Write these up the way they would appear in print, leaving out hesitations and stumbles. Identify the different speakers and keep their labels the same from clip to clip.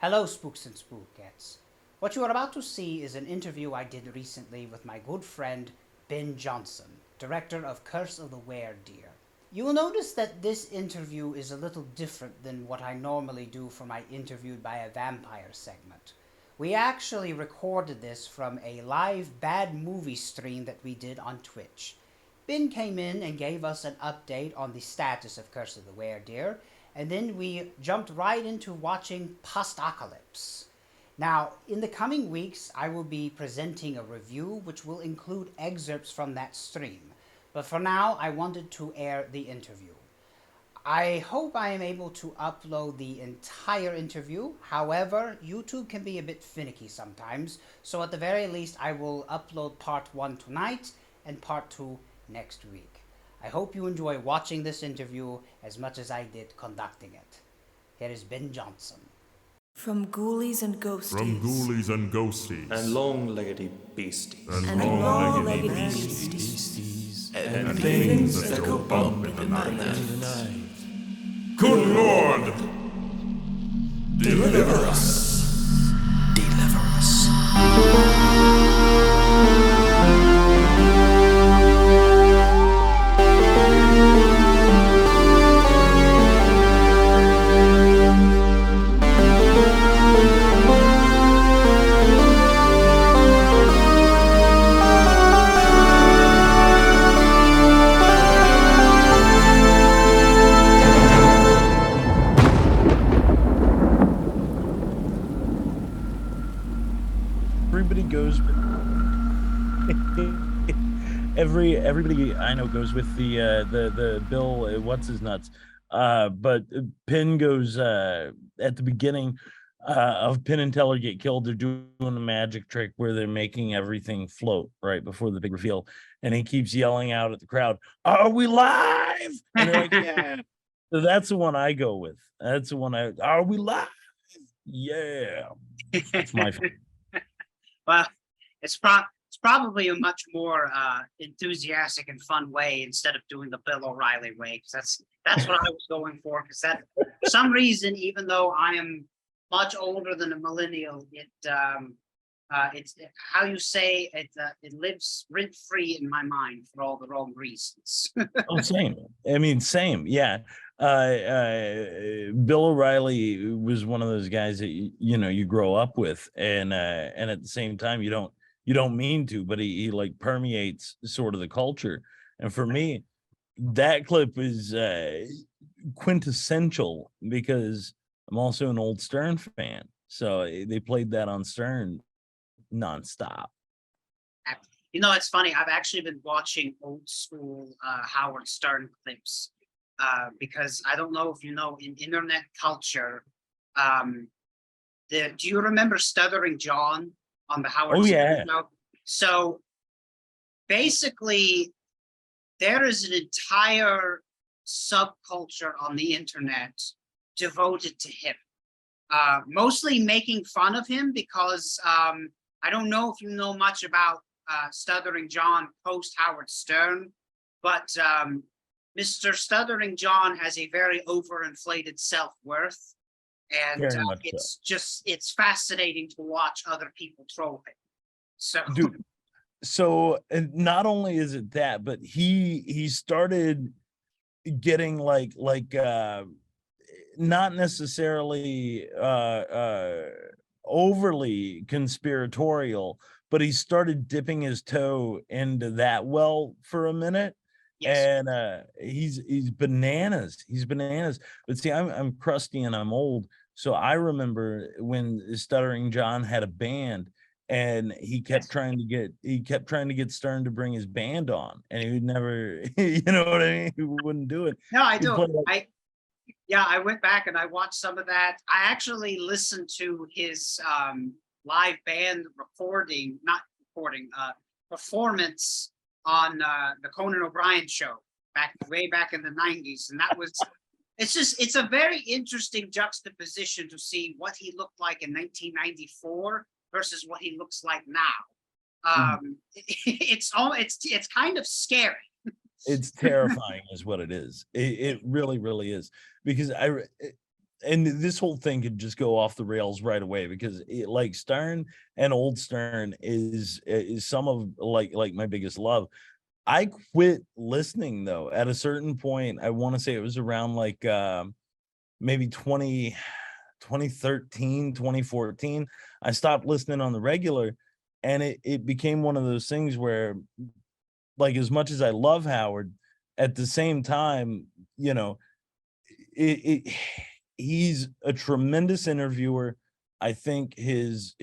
Speaker 1: Hello, spooks and spookettes. What you are about to see is an interview I did recently with my good friend Ben Johnson, director of Curse of the Weredeer. You will notice that this interview is a little different than what I normally do for my Interviewed by a Vampire segment. We actually recorded this from a live bad movie stream that we did on Twitch. Ben came in and gave us an update on the status of Curse of the Weredeer, and then we jumped right into watching Postacalypse. Now, in the coming weeks, I will be presenting a review which will include excerpts from that stream, but for now, I wanted to air the interview. I hope I am able to upload the entire interview. However, YouTube can be a bit finicky sometimes, so at the very least, I will upload part 1 tonight and part 2 next week. I hope you enjoy watching this interview as much as I did conducting it. Here is Ben Johnson.
Speaker 2: From ghoulies and ghosties.
Speaker 3: And long-leggedy beasties.
Speaker 2: And long-legged beasties.
Speaker 3: And things that go bump in the night.
Speaker 4: Good Lord!
Speaker 3: Deliver us. Deliver us.
Speaker 5: Everybody goes with everybody I know goes with the Bill what's his nuts, but Penn goes at the beginning of Penn and Teller get killed. They're doing a magic trick where they're making everything float right before the big reveal, and he keeps yelling out at the crowd, "Are we live?" And they're like, "Yeah." So that's the one I go with. That's the one are we live? Yeah, that's my favorite.
Speaker 1: Well, it's probably a much more enthusiastic and fun way instead of doing the Bill O'Reilly way, because that's what I was going for. Because that, for some reason, even though I am much older than a millennial, it's how you say it. It lives rent free in my mind for all the wrong reasons.
Speaker 5: Oh, same. I mean, same. Yeah. Bill O'Reilly was one of those guys that you grow up with, and at the same time you don't mean to, but he like permeates sort of the culture. And for me, that clip is quintessential because I'm also an old Stern fan, so they played that on Stern nonstop.
Speaker 1: It's funny. I've actually been watching old school Howard Stern clips. Because I don't know if you know, in internet culture, do you remember Stuttering John on the Howard Stern show? So basically, there is an entire subculture on the internet devoted to him, mostly making fun of him because I don't know if you know much about Stuttering John post Howard Stern, but Mr. Stuttering John has a very overinflated self-worth, and it's fascinating to watch other people troll him. So,
Speaker 5: dude, and not only is it that, but he started getting like not necessarily overly conspiratorial, but he started dipping his toe into that well for a minute. Yes. And he's bananas. He's bananas. But see, I'm crusty and I'm old, so I remember when Stuttering John had a band, and he kept trying to get Stern to bring his band on, and he would never, you know what I mean? He wouldn't do it.
Speaker 1: No, I do. I went back and I watched some of that. I actually listened to his live band performance on the Conan O'Brien show way back in the 90s. And it's a very interesting juxtaposition to see what he looked like in 1994 versus what he looks like now. It's kind of scary.
Speaker 5: It's terrifying is what it is. It really, really is. Because and this whole thing could just go off the rails right away because like Stern and old Stern is some of like my biggest love. I quit listening though at a certain point. I want to say it was around like maybe 2013, 2014. I stopped listening on the regular, and it became one of those things where, like, as much as I love Howard, at the same time, you know, it he's a tremendous interviewer. I think his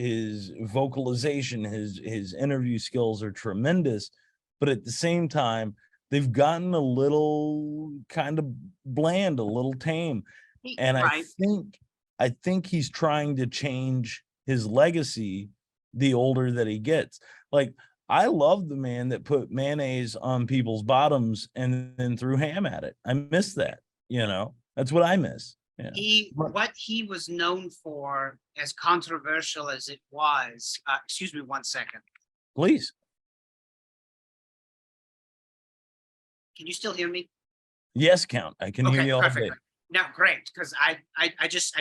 Speaker 5: vocalization, his interview skills are tremendous, but at the same time, they've gotten a little kind of bland, a little tame. And
Speaker 1: Right.
Speaker 5: I think he's trying to change his legacy the older that he gets. Like, I love the man that put mayonnaise on people's bottoms and then threw ham at it. I miss that, you know. That's what I miss. Yeah.
Speaker 1: What he was known for, as controversial as it was, excuse me 1 second.
Speaker 5: Please.
Speaker 1: Can you still hear me?
Speaker 5: Yes, Count. I can hear
Speaker 1: Okay,
Speaker 5: you all day.
Speaker 1: perfect. Now, great, because I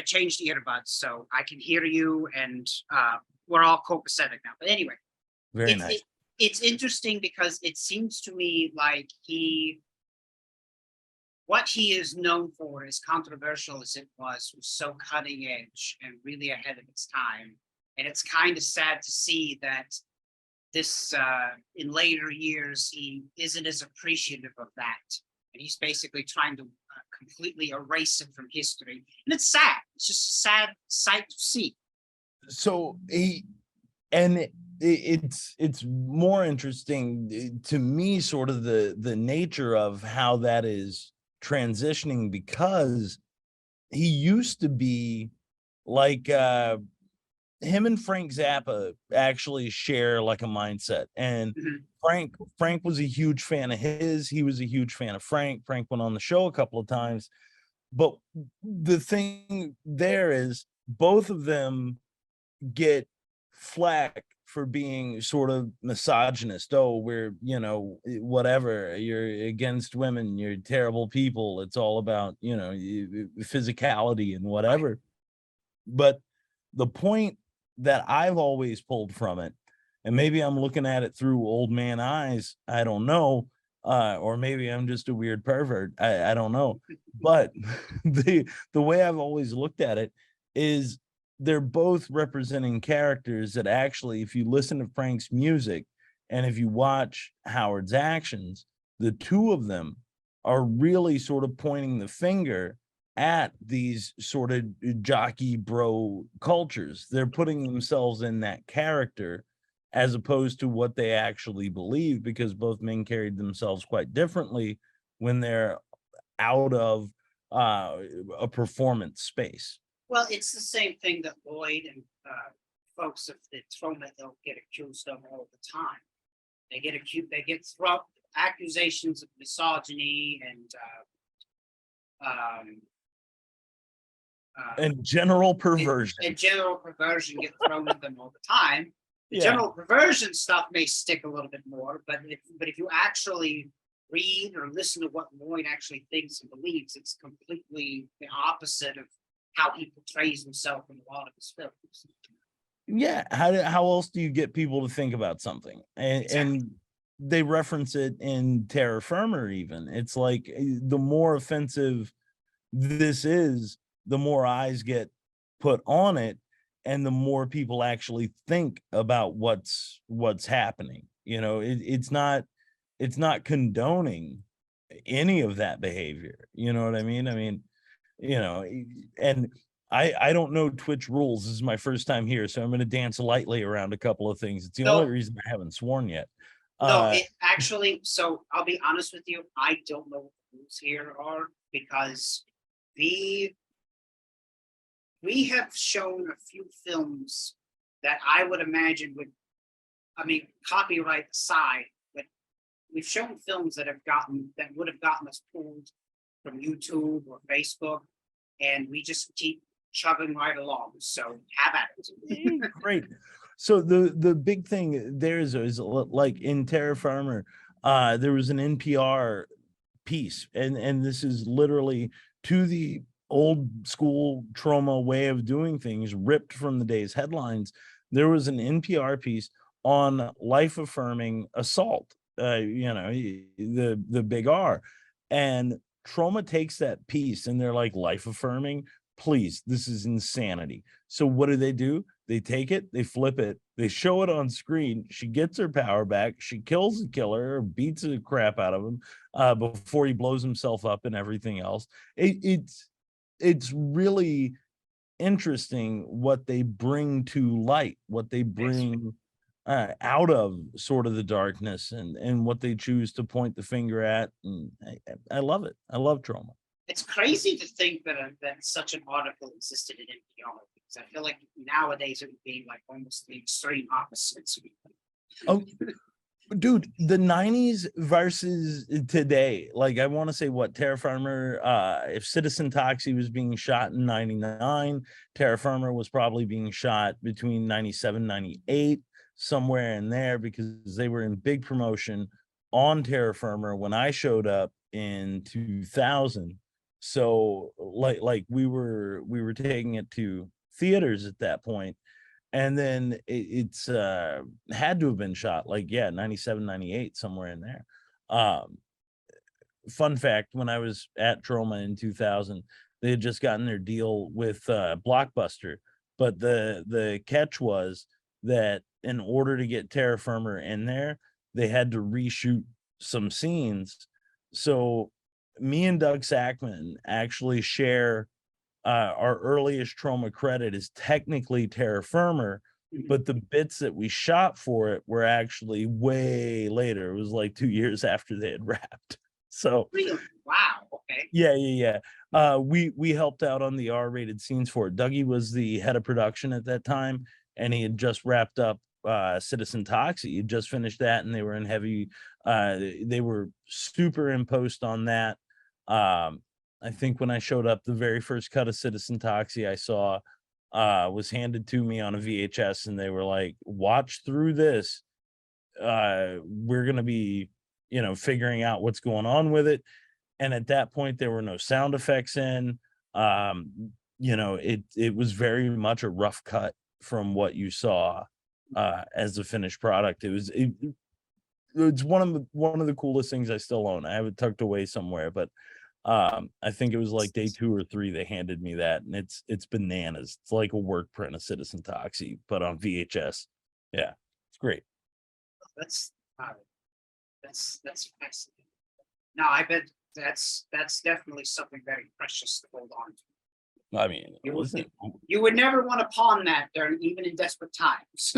Speaker 1: changed the earbuds, so I can hear you, and we're all copacetic now. But anyway,
Speaker 5: Very nice.
Speaker 1: It's interesting because it seems to me like what he is known for, as controversial as it was so cutting edge and really ahead of its time. And it's kind of sad to see that this in later years he isn't as appreciative of that, and he's basically trying to completely erase it from history. And it's sad. It's just a sad sight to see.
Speaker 5: So it's more interesting to me, sort of the nature of how that is transitioning, because he used to be like him and Frank Zappa actually share like a mindset, and Frank was a huge fan of his. He was a huge fan of Frank. Frank went on the show a couple of times, but the thing there is both of them get flack for being sort of misogynist. Oh, we're, you know, whatever, you're against women, you're terrible people, it's all about, you know, physicality and whatever. But the point that I've always pulled from it, and maybe I'm looking at it through old man eyes, I don't know, or maybe I'm just a weird pervert, I don't know, but the way I've always looked at it is they're both representing characters that actually, if you listen to Frank's music and if you watch Howard's actions, the two of them are really sort of pointing the finger at these sort of jockey bro cultures. They're putting themselves in that character as opposed to what they actually believe, because both men carried themselves quite differently when they're out of a performance space.
Speaker 1: Well, it's the same thing that Lloyd and folks of the Troma, they'll get accused of all the time. They get thrown accusations of misogyny
Speaker 5: and general perversion.
Speaker 1: And general perversion get thrown at them all the time. The
Speaker 5: Yeah.
Speaker 1: general perversion stuff may stick a little bit more, but if you actually read or listen to what Lloyd actually thinks and believes, it's completely the opposite of how he portrays himself in a lot of his films.
Speaker 5: Yeah, how else do you get people to think about something? And they reference it in Terra Firma even. It's like the more offensive this is, the more eyes get put on it, and the more people actually think about what's happening. You know, it's not condoning any of that behavior. You know what I mean? I mean, you know, and I don't know Twitch rules. This is my first time here, so I'm going to dance lightly around a couple of things. It's the only reason I haven't sworn yet.
Speaker 1: No, it actually, so I'll be honest with you, I don't know what the rules here are, because we have shown a few films that I would imagine would, I mean, copyright aside, but we've shown films that would have gotten us pulled from YouTube or Facebook, and we just keep chugging right along. So have at it.
Speaker 5: Great. So the big thing there is like in Terra Firma, there was an NPR piece, and this is literally to the old school Troma way of doing things, ripped from the day's headlines. There was an NPR piece on life affirming assault, the big R. And Troma takes that piece and they're like, life affirming, please, this is insanity. So what do? They take it, they flip it, they show it on screen. She gets her power back, she kills the killer, or beats the crap out of him before he blows himself up and everything else. It's really interesting what they bring to light, what they bring out of sort of the darkness, and what they choose to point the finger at. And I love it. I love Troma.
Speaker 1: It's crazy to think that such an article existed in NPR, because I feel like nowadays it would be like almost the extreme opposites.
Speaker 5: Oh, dude, the 90s versus today. Like, I want to say what Terra Firma, if Citizen Toxie was being shot in 99, Terra Firma was probably being shot between 97, 98, somewhere in there, because they were in big promotion on Terra Firma when I showed up in 2000. So like we were taking it to theaters at that point. And then it's had to have been shot 97, 98, somewhere in there. Fun fact, when I was at Troma in 2000, they had just gotten their deal with Blockbuster. But the catch was that in order to get Terra Firma in there, they had to reshoot some scenes. So me and Doug Sackman actually share our earliest Troma credit is technically Terra Firma, but the bits that we shot for it were actually way later. It was like 2 years after they had wrapped. So
Speaker 1: Really? Wow. Okay.
Speaker 5: Yeah. We helped out on the R-rated scenes for it. Dougie was the head of production at that time, and he had just wrapped up Citizen Toxie. He just finished that, and they were in heavy. They were super in post on that. I think when I showed up, the very first cut of Citizen Toxie I saw was handed to me on a VHS, and they were like, watch through this. We're going to be, figuring out what's going on with it. And at that point, there were no sound effects in. It was very much a rough cut from what you saw as the finished product. It's one of the coolest things I still own. I have it tucked away somewhere, but I think it was like day 2 or 3 they handed me that, and it's bananas. It's like a work print of Citizen Toxie, but on VHS. Yeah, it's great.
Speaker 1: That's fascinating. No, I bet that's definitely something very precious to hold on to.
Speaker 5: I mean,
Speaker 1: you would never want to pawn that during, even in desperate times.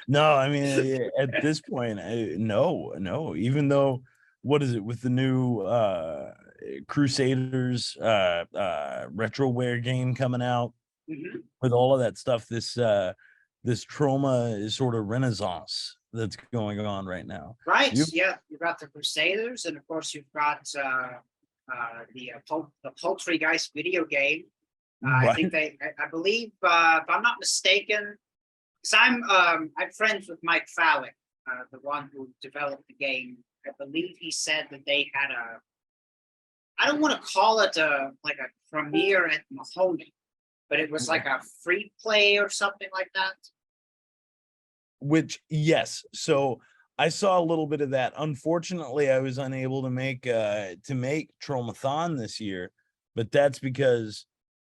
Speaker 5: No, I mean, at this point, no. Even though, what is it with the new Crusaders retroware game coming out, with all of that stuff, this Troma is sort of renaissance that's going on right now.
Speaker 1: Right. You've got the Crusaders, and of course you've got the Poultrygeist video game.
Speaker 5: Right.
Speaker 1: I believe, if I'm not mistaken, because I'm friends with Mike Fallick, the one who developed the game. I believe he said that they had I don't want to call it a premiere at Mahoney, but it was like a free play or something like that.
Speaker 5: Which, yes. So I saw a little bit of that. Unfortunately, I was unable to make Tromathon this year, but that's because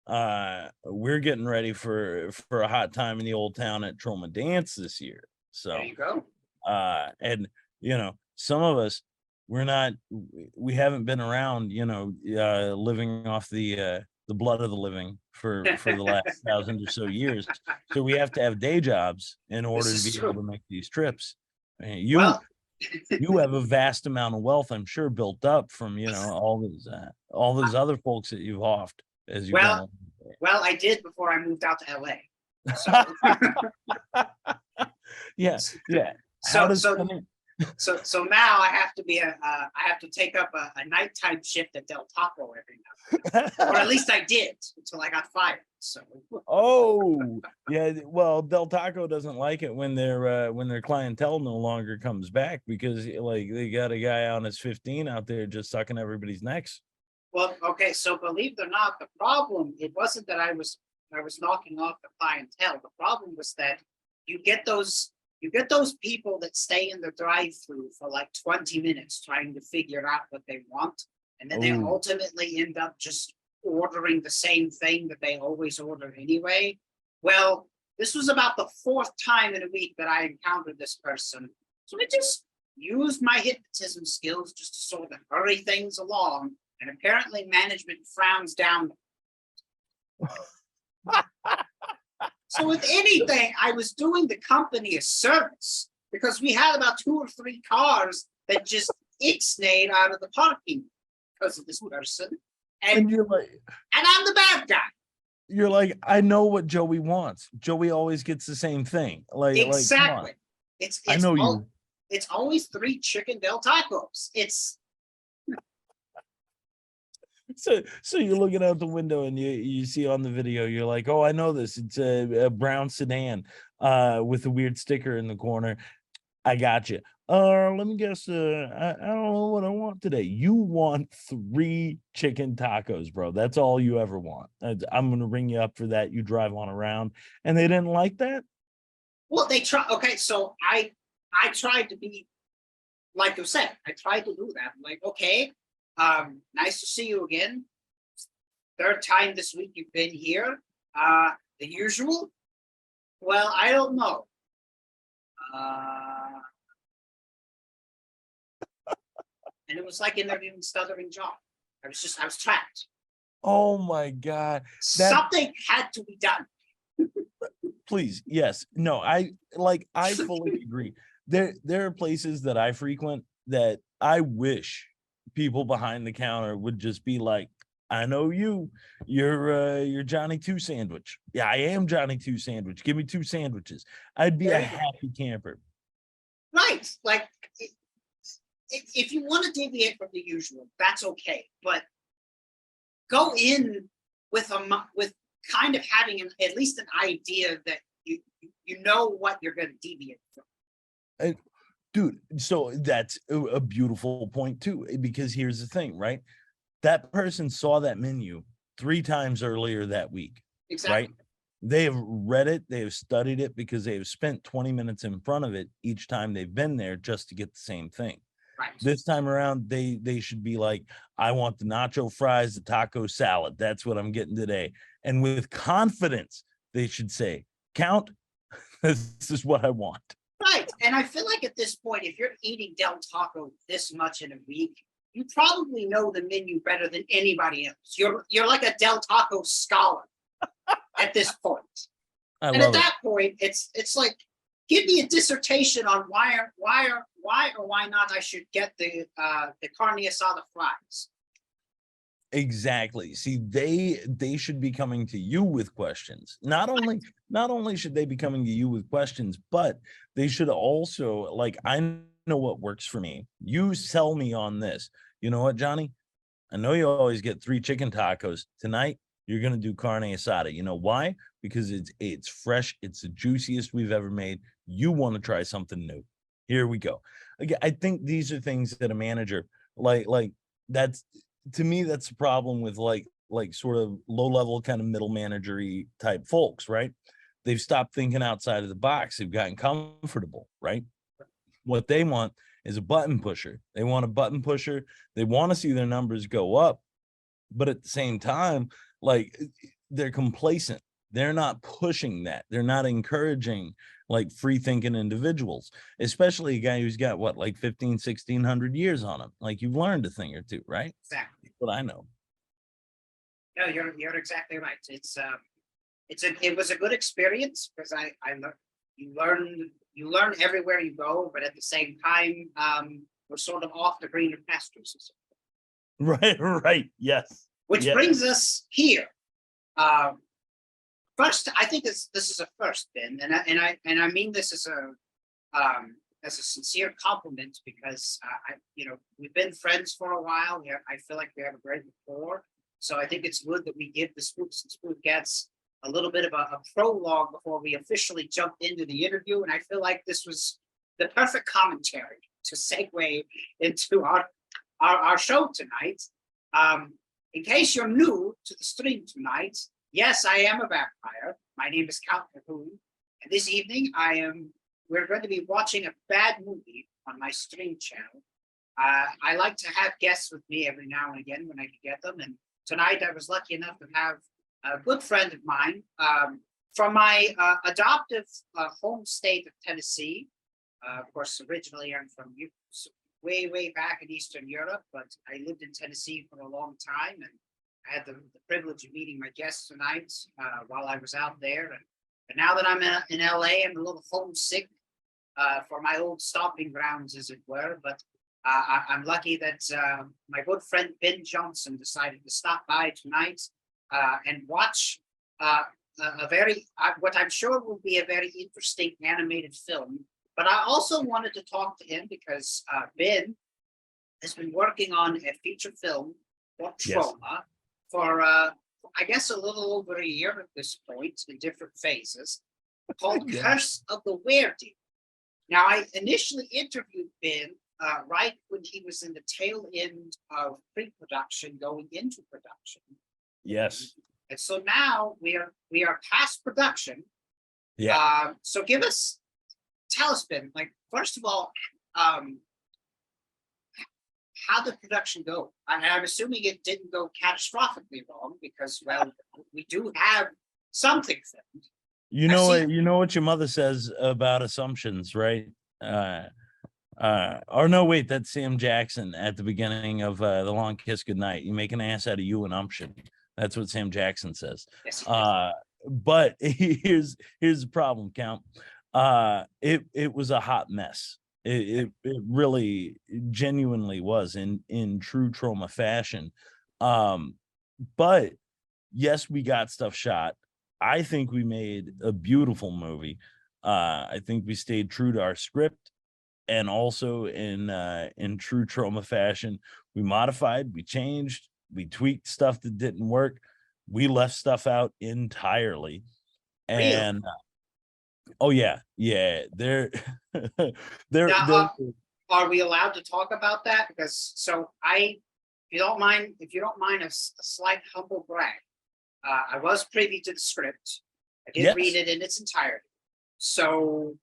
Speaker 5: we're getting ready for a hot time in the old town at Troma Dance this year. So
Speaker 1: there you go.
Speaker 5: And some of us, we haven't been around, living off the blood of the living for the last 1,000 or so years. So we have to have day jobs in order to be able to make these trips. You have a vast amount of wealth, I'm sure, built up from all those other folks that you've offed as you go.
Speaker 1: Well, I did before I moved out to LA. So.
Speaker 5: Yeah.
Speaker 1: So now I have to I have to take up a nighttime shift at Del Taco every night, or at least I did until I got fired. So.
Speaker 5: Oh yeah, well, Del Taco doesn't like it when their clientele no longer comes back, because they got a guy on his 15 out there just sucking everybody's necks.
Speaker 1: Well, okay, so believe it or not, the problem, it wasn't that I was knocking off the clientele. The problem was that you get those people that stay in the drive-through for like 20 minutes trying to figure out what they want, and then they
Speaker 5: Ooh.
Speaker 1: ultimately end up just ordering the same thing that they always order anyway. Well, this was about the fourth time in a week that I encountered this person. So I just used my hypnotism skills just to sort of hurry things along. And apparently management frowns down. So if anything, I was doing the company a service because we had about 2 or 3 cars that just ixnayed out of the parking because of this person.
Speaker 5: And you're like,
Speaker 1: and I'm the bad guy.
Speaker 5: You're like, I know what Joey wants. Joey always gets the same thing.
Speaker 1: Exactly. It's
Speaker 5: I know you.
Speaker 1: It's always 3 chicken Del Tacos. It's
Speaker 5: so you're looking out the window and you see on the video, you're like, oh, I know this. It's a brown sedan with a weird sticker in the corner. I got you. Let me guess. I don't know what I want today. You want 3 chicken tacos, bro. That's all you ever want. I'm gonna ring you up for that. You drive on around, and they didn't like that.
Speaker 1: Well, they try. Okay, so I tried to be, like you said, I tried to do that. I'm like, okay, nice to see you again. 3rd time this week you've been here. The usual. Well, I don't know. And it was like interviewing Stuttering John. I was trapped.
Speaker 5: Oh my God.
Speaker 1: Something had to be done.
Speaker 5: Please, yes. No, I fully agree. There are places that I frequent that I wish people behind the counter would just be like, I know you're Johnny 2 Sandwich. Yeah, I am Johnny 2 Sandwich. Give me 2 sandwiches. I'd be a happy camper.
Speaker 1: Right. Like, if you want to deviate from the usual, that's okay. But go in with kind of having at least an idea that you know what you're going to deviate from.
Speaker 5: Dude, so that's a beautiful point too, because here's the thing, right? That person saw that menu 3 times earlier that week.
Speaker 1: Exactly.
Speaker 5: Right? They have read it, they have studied it, because they have spent 20 minutes in front of it each time they've been there just to get the same thing.
Speaker 1: Right.
Speaker 5: This time around, they should be like, I want the nacho fries, the taco salad. That's what I'm getting today. And with confidence, they should say, Count, this is what I want.
Speaker 1: Right. And I feel like at this point, if you're eating Del Taco this much in a week, you probably know the menu better than anybody else. You're like a Del Taco scholar at this point. And at that point, it's like, give me a dissertation on why or why not I should get the carne asada fries.
Speaker 5: Exactly. See, they should be coming to you with questions. Not only should they be coming to you with questions, but they should also, like, I know what works for me. You sell me on this. You know what, Johnny? I know you always get 3 chicken tacos. Tonight, you're gonna do carne asada. You know why? Because it's fresh. It's the juiciest we've ever made. You want to try something new. Here we go. Again, I think these are things that a manager like that's, to me, that's the problem with like sort of low level kind of middle managery type folks, right? They've stopped thinking outside of the box. They've gotten comfortable, right? What they want is a button pusher. They want a button pusher. They want to see their numbers go up, but at the same time, like, they're complacent. They're not pushing that. They're not encouraging like free thinking individuals, especially a guy who's got what, like 1,600 years on him. Like, you've learned a thing or two, right?
Speaker 1: Exactly.
Speaker 5: What I know.
Speaker 1: No, you're exactly right. It was a good experience because I learned you learn everywhere you go, but at the same time, we're sort of off the greener pastures.
Speaker 5: Right. Yes.
Speaker 1: Which brings us here. First, I think this is a first, Ben, and I mean this as a sincere compliment because we've been friends for a while. I feel like we have a great rapport, so I think it's good that we give the Spooks and Spookettes a little bit of a prologue before we officially jump into the interview. And I feel like this was the perfect commentary to segue into our show tonight. In case you're new to the stream tonight, yes, I am a vampire. My name is Count Drahoon, and this evening we're going to be watching a bad movie on my stream channel. I like to have guests with me every now and again when I can get them, and tonight I was lucky enough to have a good friend of mine from my adoptive home state of Tennessee. Of course, originally I'm from way back in Eastern Europe, but I lived in Tennessee for a long time, and I had the privilege of meeting my guests tonight while I was out there. And now that I'm in LA, I'm a little homesick for my old stomping grounds, as it were. But I'm lucky that my good friend Ben Johnson decided to stop by tonight and watch what I'm sure will be a very interesting animated film. But I also wanted to talk to him because Ben has been working on a feature film called Troma for, I guess, a little over a year at this point in different phases, called Curse of the Weredeer. Now, I initially interviewed Ben right when he was in the tail end of pre-production going into production.
Speaker 5: Yes.
Speaker 1: And so now we are past production.
Speaker 5: Yeah.
Speaker 1: So tell us, Ben, like, first of all, how did production go? I'm assuming it didn't go catastrophically wrong because, well, we do have something filmed.
Speaker 5: You know what your mother says about assumptions, right? Or no, wait, that's Sam Jackson at the beginning of The Long Kiss Goodnight. You make an ass out of you and umption. That's what Sam Jackson says.
Speaker 1: Yes.
Speaker 5: But here's the problem, Count. It was a hot mess. It really genuinely was in true Troma fashion. But yes, we got stuff shot. I think we made a beautiful movie. I think we stayed true to our script, and also in true Troma fashion, we modified, we changed, we tweaked stuff that didn't work. We left stuff out entirely. And oh yeah, there
Speaker 1: now, are we allowed to talk about that? Because if you don't mind a slight humble brag, I was privy to the script. I did read it in its entirety. So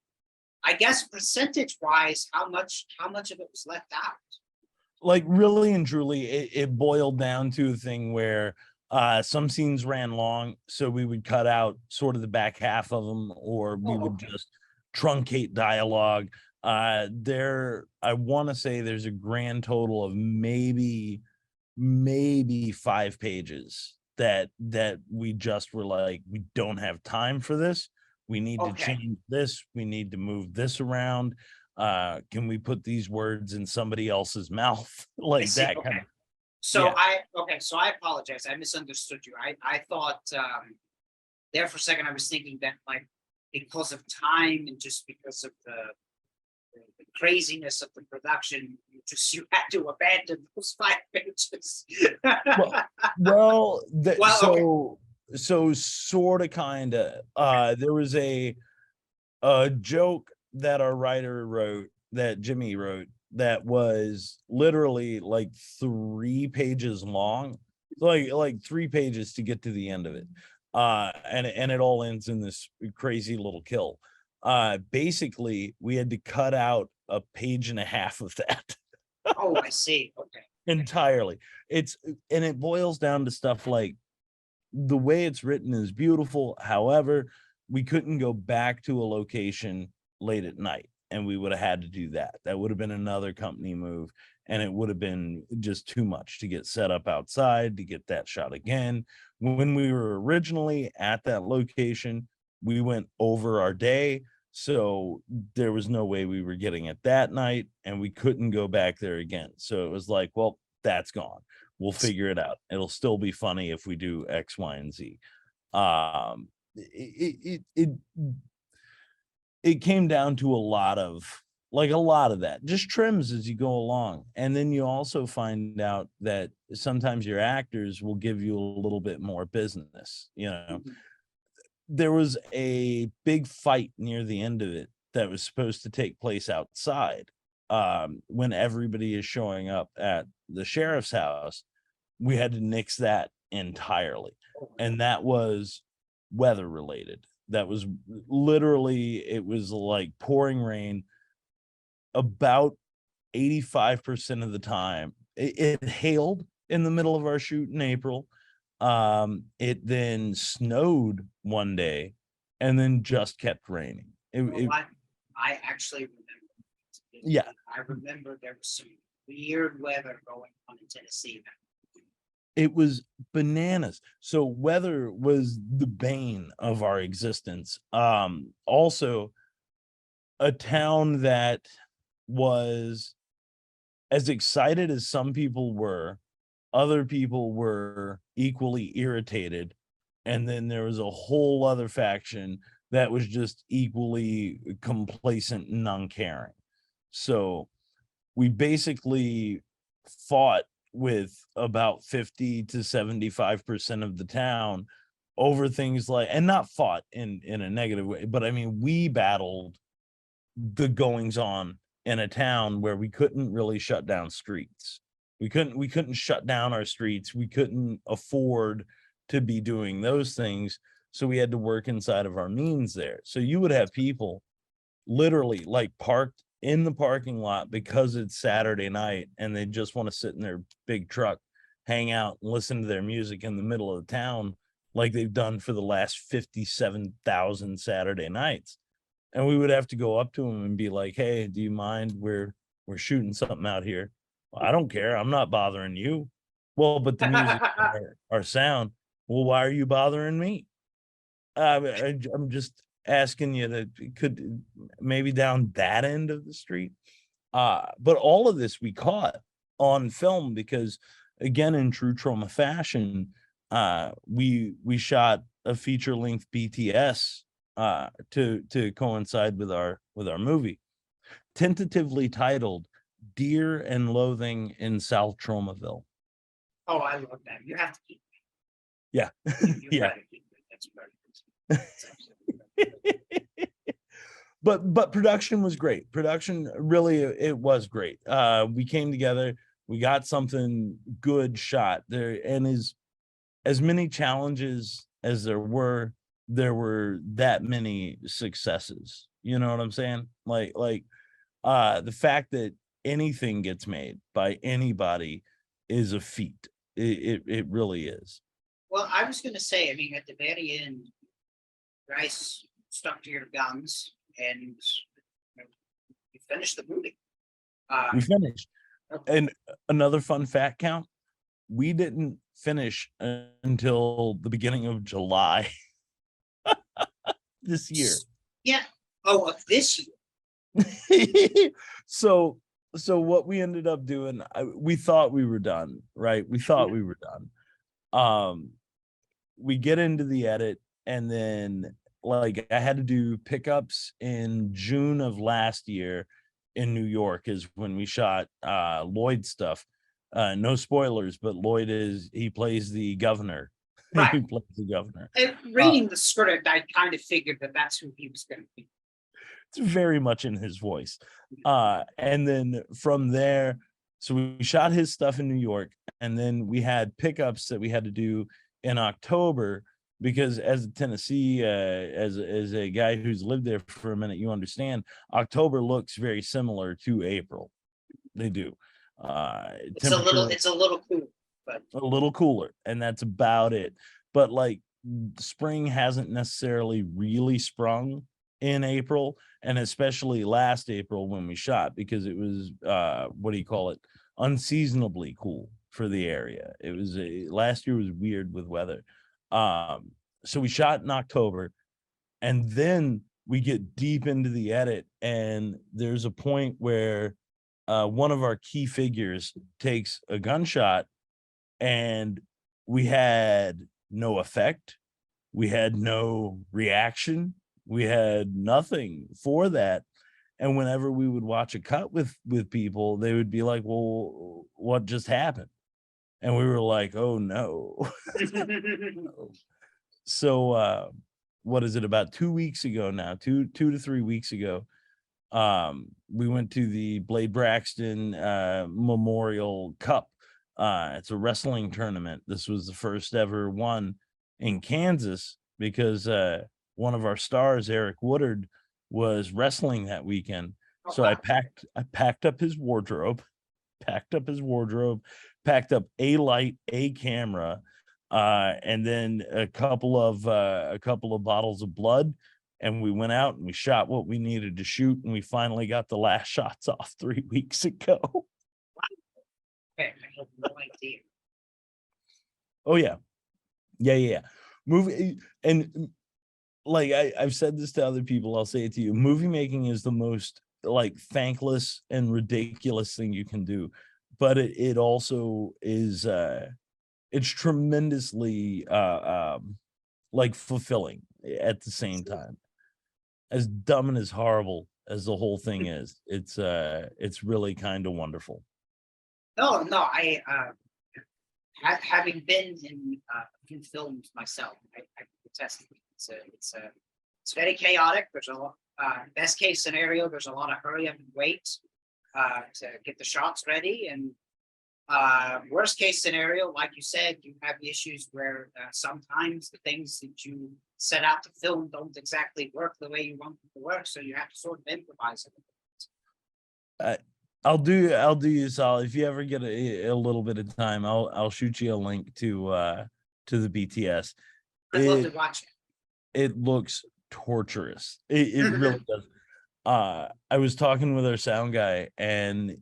Speaker 1: I guess percentage wise, how much of it was left out?
Speaker 5: Like, really and truly, it boiled down to a thing where some scenes ran long, so we would cut out sort of the back half of them, or we would just truncate dialogue. I want to say there's a grand total of maybe 5 pages that we just were like, we don't have time for this. We need to change this. We need to move this around. Can we put these words in somebody else's mouth? Like that kind of.
Speaker 1: So I apologize. I misunderstood you. I thought there for a second I was thinking that, like, because of time and just because of the craziness of the production, you had to abandon those 5 pages.
Speaker 5: So sort of kind of. There was a joke that our writer wrote, that Jimmy wrote, that was literally like 3 pages long, like 3 pages to get to the end of it. And it all ends in this crazy little kill. Basically, we had to cut out 1.5 pages of that.
Speaker 1: Oh, I see. Okay.
Speaker 5: Entirely. It boils down to stuff like, the way it's written is beautiful. However, we couldn't go back to a location late at night, and we would have had to do that. That would have been another company move, and it would have been just too much to get set up outside to get that shot again. When we were originally at that location, we went over our day, so there was no way we were getting it that night, and we couldn't go back there again. So it was like, well, that's gone. We'll figure it out. It'll still be funny if we do X, Y, and Z. It came down to a lot of that, just trims as you go along. And then you also find out that sometimes your actors will give you a little bit more business. There was a big fight near the end of it that was supposed to take place outside, when everybody is showing up at the sheriff's house. we had to nix that entirely. And that was weather related. That was literally, it was like pouring rain about 85% of the time. It hailed in the middle of our shoot in April. It then snowed one day and then just kept raining.
Speaker 1: I actually remember.
Speaker 5: Yeah.
Speaker 1: I remember there was some weird weather going on in Tennessee.
Speaker 5: It was bananas. So weather was the bane of our existence. Also, a town that was as excited as some people were, other people were equally irritated. And then there was a whole other faction that was just equally complacent and uncaring. So we basically fought with about 50 to 75% of the town over things like, and not fought in a negative way, but I mean, we battled the goings on in a town where we couldn't really shut down streets. We couldn't shut down our streets. We couldn't afford to be doing those things. So we had to work inside of our means there. So you would have people literally like parked in the parking lot because it's Saturday night and they just want to sit in their big truck, hang out and listen to their music in the middle of the town like they've done for the last 57,000 Saturday nights. And we would have to go up to them and be like, hey, do you mind? We're shooting something out here. Well, I don't care. I'm not bothering you. Well, but the music, our sound. Well, why are you bothering me? I'm just asking you to could maybe down that end of the street. But all of this we caught on film because, again, in true Troma fashion, we shot a feature length BTS to coincide with our movie, tentatively titled "Deer and Loathing in South Tromaville."
Speaker 1: Oh, I love that. You have to keep it.
Speaker 5: Yeah. Yeah. But production was great. Production really, it was great. We came together, we got something good shot there, and as many challenges as there were that many successes. You know what I'm saying? Like the fact that anything gets made by anybody is a feat. It really is.
Speaker 1: Well, I was going to say, I mean, at the very end, you guys stuck to your guns and you finished the movie.
Speaker 5: We finished. And another fun fact, Count, we didn't finish until the beginning of July this year.
Speaker 1: Yeah. Oh, of this year.
Speaker 5: So what we ended up doing, we thought we were done, right? We thought we were done. We get into the edit, and then like I had to do pickups in June of last year in New York is when we shot Lloyd stuff. No spoilers, but Lloyd he plays the governor.
Speaker 1: Right.
Speaker 5: He plays the governor.
Speaker 1: And reading the script, I kind of figured that that's who he was going to be.
Speaker 5: It's very much in his voice. And then from there, so we shot his stuff in New York, and then we had pickups that we had to do in October because as a Tennessee, as a guy who's lived there for a minute, you understand October looks very similar to April. They do.
Speaker 1: It's a little cool, but
Speaker 5: a little cooler, and that's about it. But like spring hasn't necessarily really sprung in April, and especially last April when we shot, because it was what do you call it, unseasonably cool for the area. It was last year was weird with weather. So we shot in October, and then we get deep into the edit, and there's a point where one of our key figures takes a gunshot, and we had no effect, we had no reaction, we had nothing for that. And whenever we would watch a cut with people, they would be like, well, what just happened? And we were like, oh no. So what is it, about 2 weeks ago now, two to 3 weeks ago, we went to the Blade Braxton Memorial Cup It's a wrestling tournament. This was the first ever one in Kansas because one of our stars, Eric Woodard, was wrestling that weekend. So I packed up his wardrobe, packed up a light, a camera, and then a couple of bottles of blood, and we went out and we shot what we needed to shoot, and we finally got the last shots off 3 weeks ago.
Speaker 1: Okay, I had no idea.
Speaker 5: Oh yeah. Movie, and like I've said this to other people, I'll say it to you. Movie making is the most like thankless and ridiculous thing you can do, but it also is it's tremendously like fulfilling at the same time. As dumb and as horrible as the whole thing is, it's really kind of wonderful.
Speaker 1: No, I having been in a few films myself, I can attest. It's very chaotic. There's a lot. Best case scenario, there's a lot of hurry up and wait to get the shots ready, and worst case scenario, like you said, you have issues where sometimes the things that you set out to film don't exactly work the way you want them to work, so you have to sort of improvise it.
Speaker 5: I'll do you solid. If you ever get a little bit of time, I'll shoot you a link to the BTS.
Speaker 1: I'd love to watch it.
Speaker 5: It looks torturous. It really does. I was talking with our sound guy, and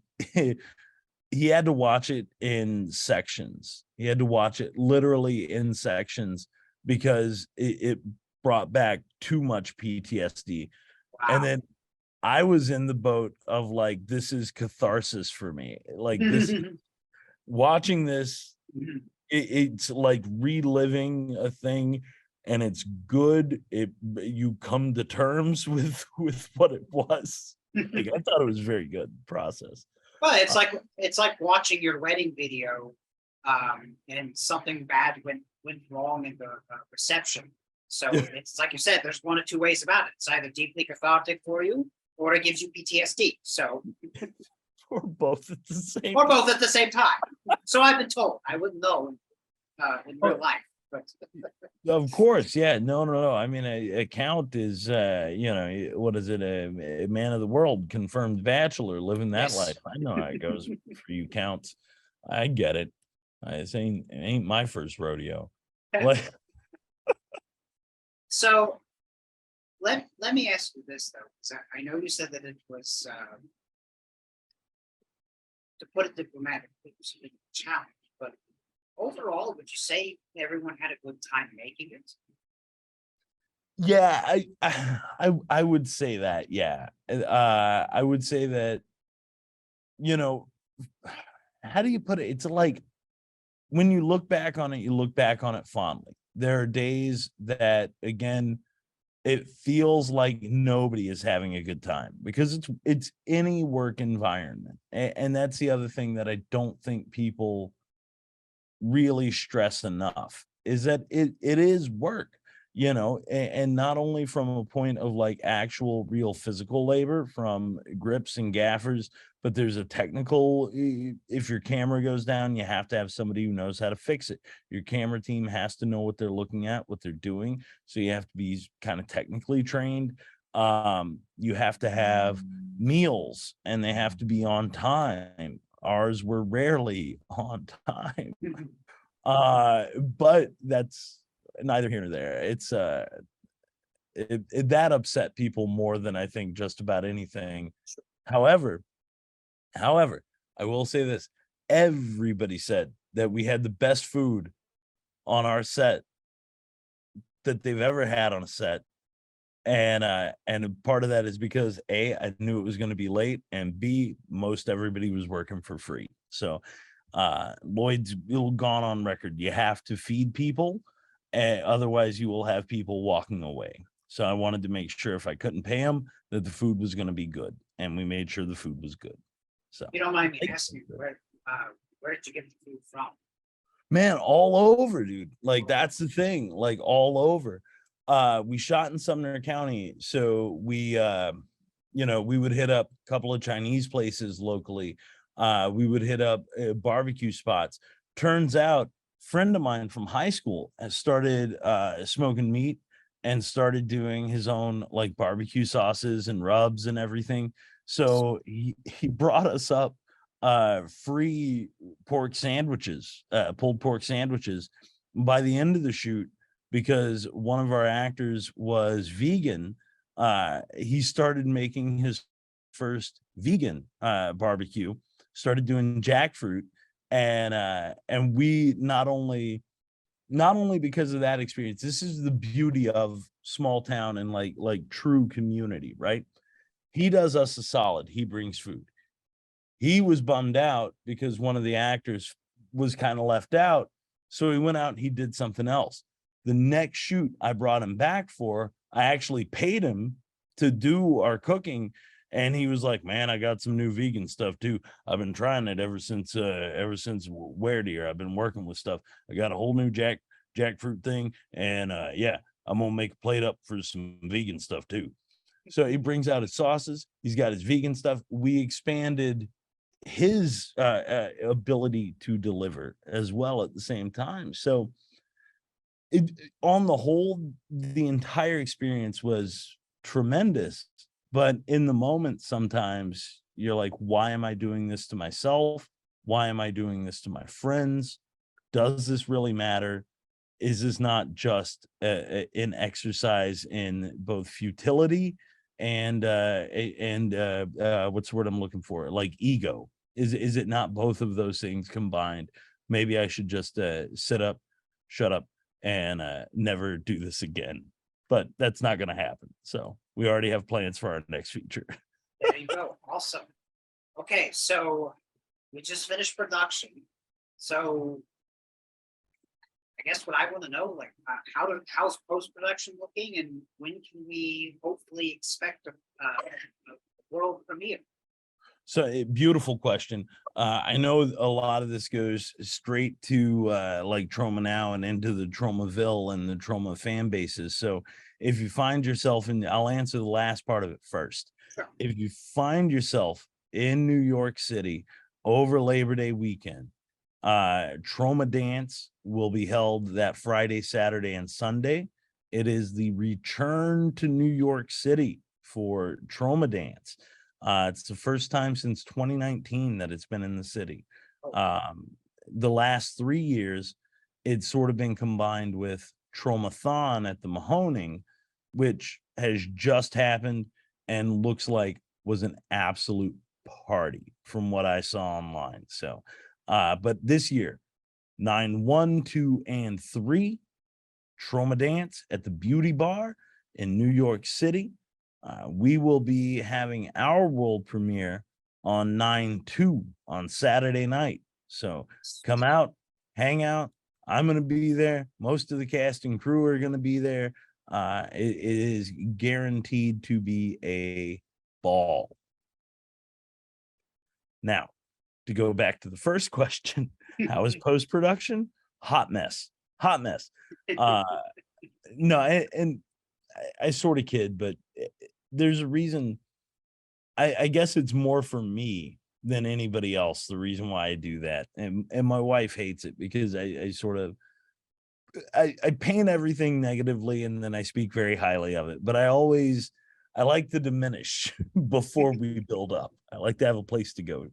Speaker 5: he had to watch it in sections. He had to watch it literally in sections because it brought back too much PTSD.
Speaker 1: Wow.
Speaker 5: And then I was in the boat of like, this is catharsis for me. Like this, watching this, it's like reliving a thing, and it's good. You come to terms with what it was. Like, I thought it was a very good process.
Speaker 1: Well, it's like watching your wedding video, and something bad went wrong in the reception. So it's like you said, there's one of two ways about it. It's either deeply cathartic for you, or it gives you PTSD. So,
Speaker 5: or both at the same.
Speaker 1: Or both at the same time. So I've been told. I wouldn't know in real life. But
Speaker 5: of course, yeah. No. I mean, a count is, what is it? A man of the world, confirmed bachelor, living that life. I know how it goes for you counts. I get it. It ain't my first rodeo.
Speaker 1: So let me ask you this though, because I know you said that it was, to put it diplomatically, it was a big challenge, but overall, would you say everyone had a good time making it?
Speaker 5: Yeah, I would say that. Yeah, I would say that. How do you put it? It's like when you look back on it, you look back on it fondly. There are days that, again, it feels like nobody is having a good time because it's any work environment, and that's the other thing that I don't think people really stress enough, is that it is work, and not only from a point of like actual real physical labor from grips and gaffers, but there's a technical, if your camera goes down, you have to have somebody who knows how to fix it. Your camera team has to know what they're looking at, what they're doing, so you have to be kind of technically trained. You have to have meals, and they have to be on time. Ours were rarely on time. But that's neither here nor there. It's that upset people more than I think just about anything. However, I will say this: everybody said that we had the best food on our set that they've ever had on a set. And part of that is because A, I knew it was going to be late, and B, most everybody was working for free. So Lloyd's gone on record. You have to feed people, otherwise you will have people walking away. So I wanted to make sure if I couldn't pay them, that the food was going to be good, and we made sure the food was good. So
Speaker 1: you don't mind me asking, where did you get the food from?
Speaker 5: Man, all over, dude. Like, that's the thing. Like, all over. We shot in Sumner County, so we would hit up a couple of Chinese places locally. We would hit up barbecue spots. Turns out, friend of mine from high school has started smoking meat and started doing his own like barbecue sauces and rubs and everything. So he brought us up free pork sandwiches, pulled pork sandwiches by the end of the shoot, because one of our actors was vegan. He started making his first vegan barbecue, started doing jackfruit, and we not only because of that experience, this is the beauty of small town and like true community, right? He does us a solid, he brings food. He was bummed out because one of the actors was kind of left out, so he went out and he did something else. The next shoot I brought him back for, I actually paid him to do our cooking, and he was like, man, I got some new vegan stuff too. I've been trying it ever since Weredeer. I've been working with stuff. I got a whole new jackfruit thing, and yeah, I'm gonna make a plate up for some vegan stuff too. So he brings out his sauces, he's got his vegan stuff. We expanded his ability to deliver as well at the same time. So it, on the whole, the entire experience was tremendous, but in the moment sometimes you're like, why am I doing this to myself? Why am I doing this to my friends? Does this really matter? Is this not just an exercise in both futility and what's the word I'm looking for, like ego? Is it not both of those things combined? Maybe I should just sit up, shut up, and never do this again. But that's not going to happen. So we already have plans for our next feature.
Speaker 1: There you go. Awesome. Okay, so we just finished production. So I guess what I want to know, like, how's post-production looking, and when can we hopefully expect a world premiere?
Speaker 5: So beautiful question. I know a lot of this goes straight to like Troma Now and into the Tromaville and the Troma fan bases. So if you find yourself in, I'll answer the last part of it first.
Speaker 1: Sure.
Speaker 5: If you find yourself in New York City over Labor Day weekend, Troma Dance will be held that Friday, Saturday, and Sunday. It is the return to New York City for Troma Dance. It's the first time since 2019 that it's been in the city. The last 3 years, it's sort of been combined with Tromathon at the Mahoning, which has just happened and looks like was an absolute party from what I saw online. So, but this year, 9, 1, 2, and 3, Troma Dance at the Beauty Bar in New York City. We will be having our world premiere on 9/2 on Saturday night. So come out, hang out. I'm going to be there. Most of the cast and crew are going to be there. It is guaranteed to be a ball. Now, to go back to the first question, how is post-production? Hot mess. Hot mess. No, and I sort of kid, but there's a reason. I guess it's more for me than anybody else, the reason why I do that. And my wife hates it because I sort of I paint everything negatively and then I speak very highly of it. But I like to diminish before we build up. I like to have a place to go.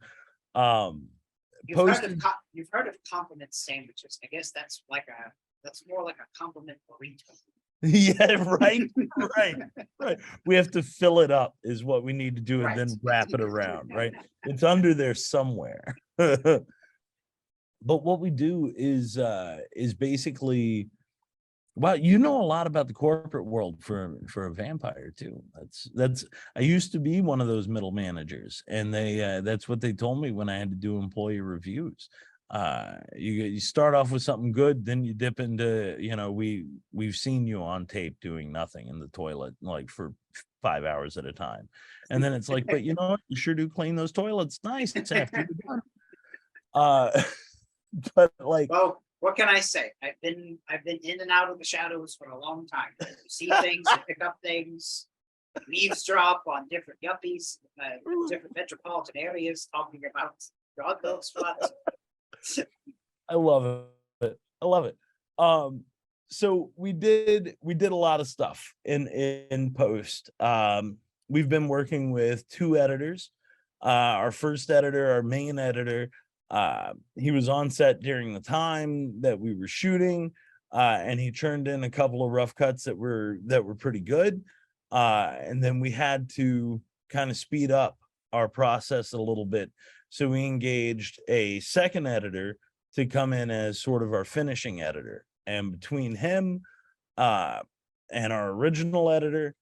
Speaker 1: You've heard of compliment sandwiches. I guess that's more like a compliment burrito.
Speaker 5: Yeah, right. We have to fill it up is what we need to do, and then wrap it around, right? It's under there somewhere. But what we do is basically, well, you know a lot about the corporate world for a vampire too. That's I used to be one of those middle managers, and that's what they told me when I had to do employee reviews. You start off with something good, then you dip into, we've seen you on tape doing nothing in the toilet like for 5 hours at a time, and then it's like, but you know what, you sure do clean those toilets nice after you're done. But like,
Speaker 1: well, what can I say? I've been in and out of the shadows for a long time. You see things, you pick up things, you eavesdrop on different yuppies, different metropolitan areas talking about God knows what.
Speaker 5: I love it. I love it. So we did a lot of stuff in post. We've been working with 2 editors. Our first editor, our main editor, he was on set during the time that we were shooting, and he turned in a couple of rough cuts that were pretty good. And then we had to kind of speed up our process a little bit. So we engaged a second editor to come in as sort of our finishing editor. And between him and our original editor,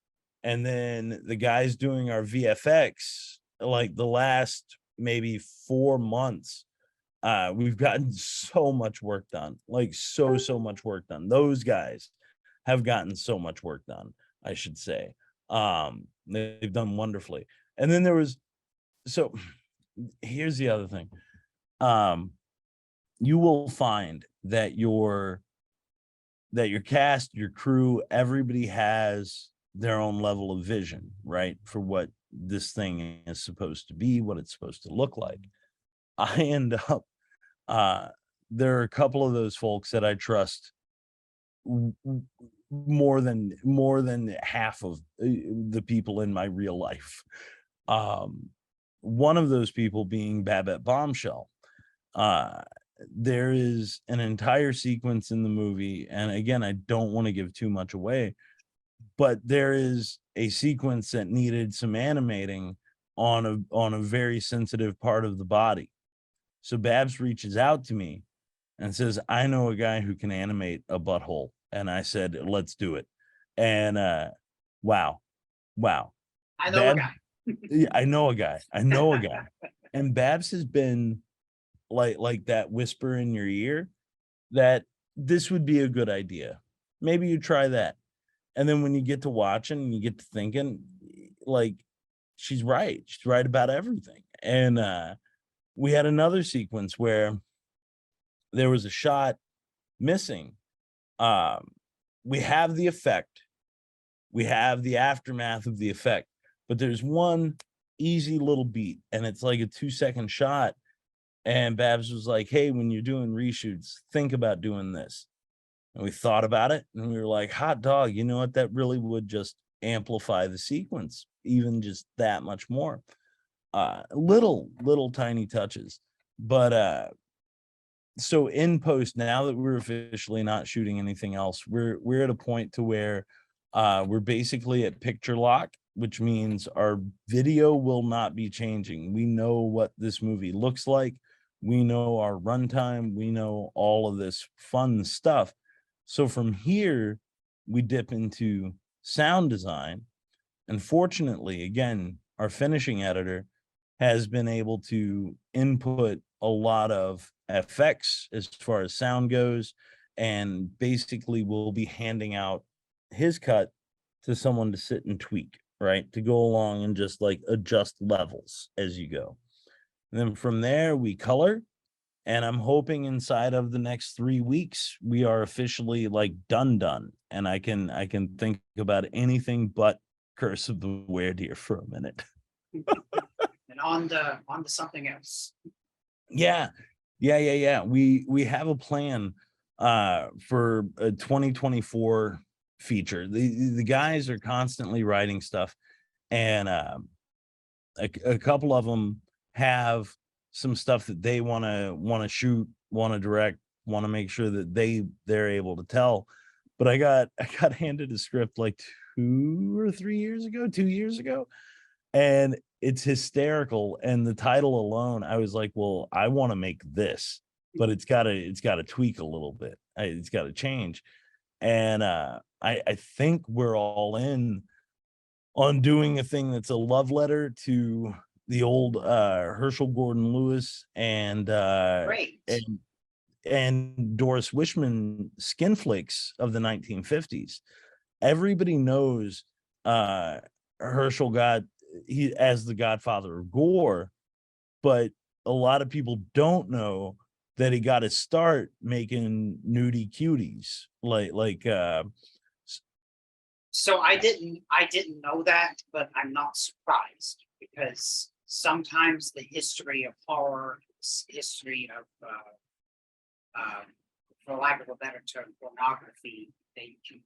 Speaker 5: and then the guys doing our VFX, like the last maybe 4 months, we've gotten so much work done, like so much work done. Those guys have gotten so much work done, I should say. They've done wonderfully. And then so here's the other thing. You will find that your cast, your crew, everybody has their own level of vision, right? For what this thing is supposed to be, what it's supposed to look like. I end up, there are a couple of those folks that I trust more than half of the people in my real life. One of those people being Babette Bombshell. There is an entire sequence in the movie, and again, I don't want to give too much away, but there is a sequence that needed some animating on a very sensitive part of the body. So Babs reaches out to me and says, I know a guy who can animate a butthole. And I said, let's do it. And wow.
Speaker 1: I know a
Speaker 5: Babs,
Speaker 1: guy.
Speaker 5: I know a guy. And Babs has been like that whisper in your ear that this would be a good idea. Maybe you try that. And then when you get to watching and you get to thinking, like, she's right about everything. And we had another sequence where there was a shot missing. We have the effect, we have the aftermath of the effect, but there's one easy little beat, and it's like a 2-second shot. And Babs was like, hey, when you're doing reshoots, think about doing this. And we thought about it, and we were like, hot dog, you know what? That really would just amplify the sequence, even just that much more. Little tiny touches. But so in post, now that we're officially not shooting anything else, we're at a point to where we're basically at picture lock, which means our video will not be changing. We know what this movie looks like. We know our runtime. We know all of this fun stuff. So from here, we dip into sound design. And fortunately, again, our finishing editor has been able to input a lot of FX as far as sound goes, and basically we'll be handing out his cut to someone to sit and tweak, right? To go along and just like adjust levels as you go. And then from there we color, and I'm hoping inside of the next 3 weeks we are officially like done, and I can think about anything but Curse of the Weredeer for a minute.
Speaker 1: And on to something else.
Speaker 5: Yeah. We have a plan for a 2024 feature. The guys are constantly writing stuff, and a couple of them have some stuff that they want to shoot, want to direct, want to make sure that they're able to tell. But I got handed a script like 2 years ago, and it's hysterical. And the title alone, I was like, well, I want to make this, but it's got to tweak a little bit. It's got to change. And I think we're all in on doing a thing that's a love letter to the old Herschel Gordon Lewis and
Speaker 1: Great.
Speaker 5: and Doris Wishman skinflakes of the 1950s. Everybody knows Herschel as the godfather of gore, but a lot of people don't know that he got his start making nudie cuties
Speaker 1: So I didn't know that, but I'm not surprised, because sometimes the history of horror history of, for lack of a better term, pornography.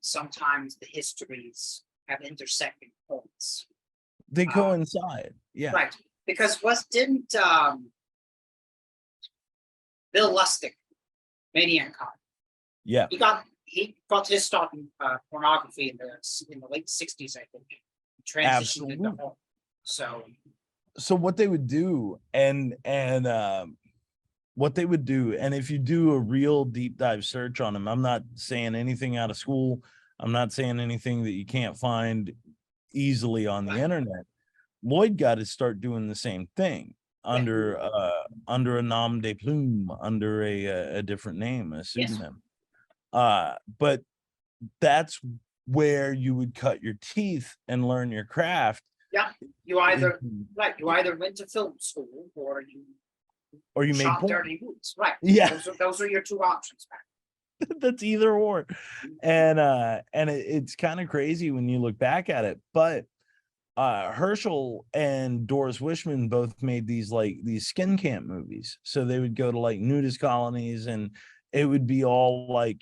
Speaker 1: Sometimes the histories have intersecting points.
Speaker 5: They coincide. Yeah.
Speaker 1: Right, because didn't Bill Lustig, Maniac Cop,
Speaker 5: Yeah.
Speaker 1: he got his start in pornography in the late '60s, I think. He transitioned into
Speaker 5: Absolutely.
Speaker 1: horror.
Speaker 5: So what they would do, and what they would do, and if you do a real deep dive search on them, I'm not saying anything out of school. I'm not saying anything that you can't find easily on the internet. Lloyd got to start doing the same thing under a nom de plume, under a different name, a pseudonym. But that's where you would cut your teeth and learn your craft.
Speaker 1: Yeah, you either went to film school or you
Speaker 5: made
Speaker 1: shot
Speaker 5: porn.
Speaker 1: dirty movies. Right.
Speaker 5: Yeah.
Speaker 1: Those are your two options back.
Speaker 5: That's either or. And it's kind of crazy when you look back at it. But Herschel and Doris Wishman both made these skin camp movies. So they would go to like nudist colonies, and it would be all like,